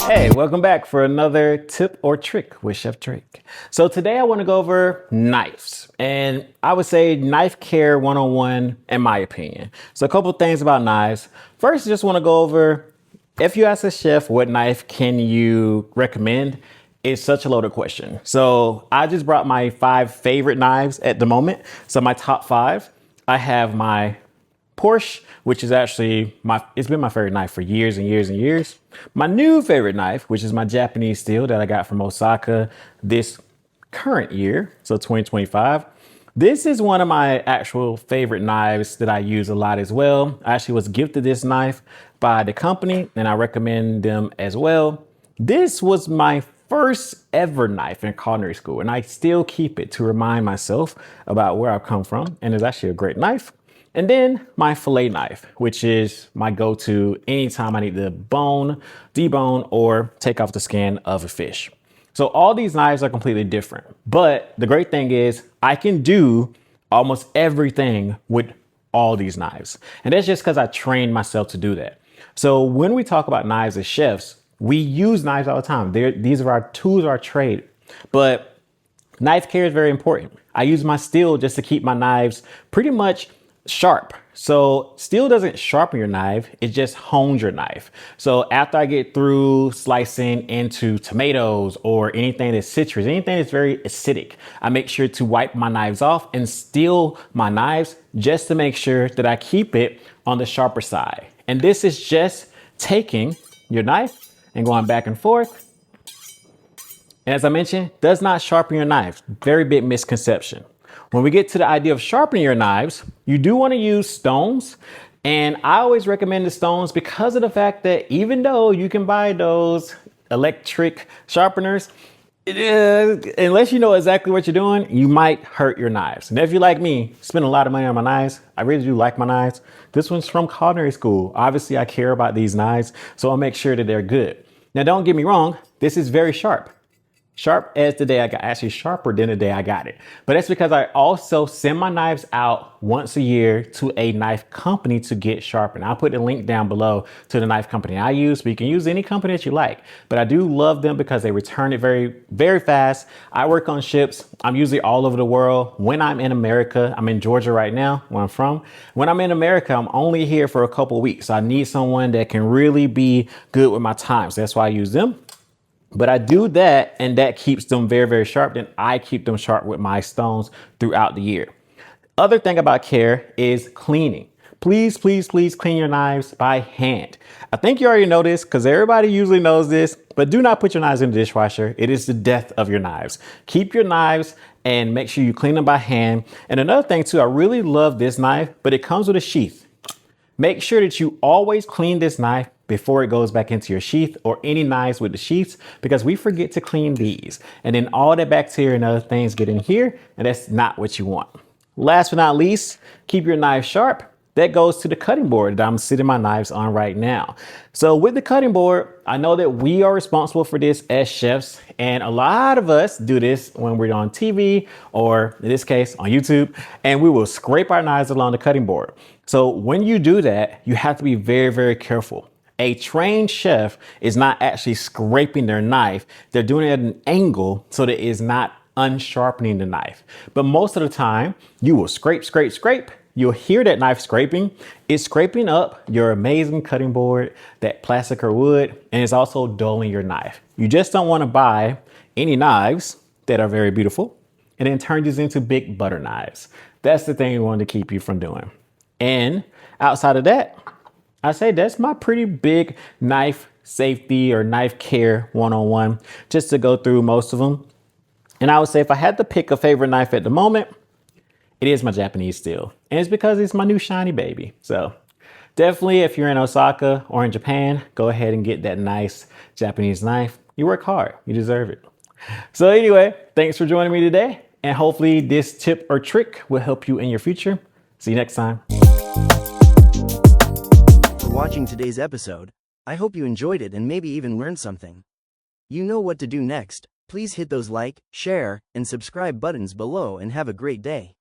Hey, welcome back for another tip or trick with Chef Drake. So today I want to go over knives, and I would say knife care 101 in my opinion. So a couple things about knives. First, I just want to go over, if you ask a chef what knife can you recommend, it's such a loaded question. So I just brought my 5 favorite knives at the moment. So my top 5, I have my Porsche, which is actually it's been my favorite knife for years and years and years. My new favorite knife, which is my Japanese steel that I got from Osaka this current year, so 2025. This is one of my actual favorite knives that I use a lot as well. I actually was gifted this knife by the company and I recommend them as well. This was my first ever knife in culinary school and I still keep it to remind myself about where I've come from, and it's actually a great knife. And then my fillet knife, which is my go-to anytime I need to debone, or take off the skin of a fish. So all these knives are completely different, but the great thing is I can do almost everything with all these knives. And that's just because I trained myself to do that. So when we talk about knives as chefs, we use knives all the time. These are our tools, our trade, but knife care is very important. I use my steel just to keep my knives pretty much sharp. So steel doesn't sharpen your knife, it just hones your knife. So after I get through slicing into tomatoes or anything that's citrus, anything that's very acidic, I make sure to wipe my knives off and steel my knives just to make sure that I keep it on the sharper side. And this is just taking your knife and going back and forth. And as I mentioned, does not sharpen your knives. Very big misconception. When we get to the idea of sharpening your knives, you do want to use stones. And I always recommend the stones because of the fact that even though you can buy those electric sharpeners, unless you know exactly what you're doing, you might hurt your knives. And if you're like me, spend a lot of money on my knives. I really do like my knives. This one's from culinary school. Obviously, I care about these knives, so I'll make sure that they're good. Now, don't get me wrong. This is very sharp. Sharp as the day I got, actually sharper than the day I got it. But that's because I also send my knives out once a year to a knife company to get sharpened. I'll put the link down below to the knife company I use, but you can use any company that you like. But I do love them because they return it very, very fast. I work on ships. I'm usually all over the world. When I'm in America, I'm in Georgia right now, where I'm from. When I'm in America, I'm only here for a couple of weeks. So I need someone that can really be good with my time. So that's why I use them. But I do that, and that keeps them very, very sharp. Then I keep them sharp with my stones throughout the year. Other thing about care is cleaning. Please, please, please clean your knives by hand. I think you already know this because everybody usually knows this, but do not put your knives in the dishwasher. It is the death of your knives. Keep your knives and make sure you clean them by hand. And another thing too, I really love this knife, but it comes with a sheath. Make sure that you always clean this knife before it goes back into your sheath, or any knives with the sheaths, because we forget to clean these. And then all that bacteria and other things get in here, and that's not what you want. Last but not least, keep your knife sharp. That goes to the cutting board that I'm sitting my knives on right now. So with the cutting board, I know that we are responsible for this as chefs, and a lot of us do this when we're on TV, or in this case on YouTube, and we will scrape our knives along the cutting board. So when you do that, you have to be very, very careful. A trained chef is not actually scraping their knife. They're doing it at an angle so that it is not unsharpening the knife. But most of the time, you will scrape, scrape, scrape. You'll hear that knife scraping. It's scraping up your amazing cutting board, that plastic or wood, and it's also dulling your knife. You just don't want to buy any knives that are very beautiful and then turn these into big butter knives. That's the thing we want to keep you from doing. And outside of that, I say that's my pretty big knife safety or knife care 101, just to go through most of them. And I would say if I had to pick a favorite knife at the moment, it is my Japanese steel. And it's because it's my new shiny baby. So definitely if you're in Osaka or in Japan, go ahead and get that nice Japanese knife. You work hard, you deserve it. So anyway, thanks for joining me today. And hopefully this tip or trick will help you in your future. See you next time. Watching today's episode. I hope you enjoyed it and maybe even learned something. You know what to do next. Please hit those like, share, and subscribe buttons below and have a great day.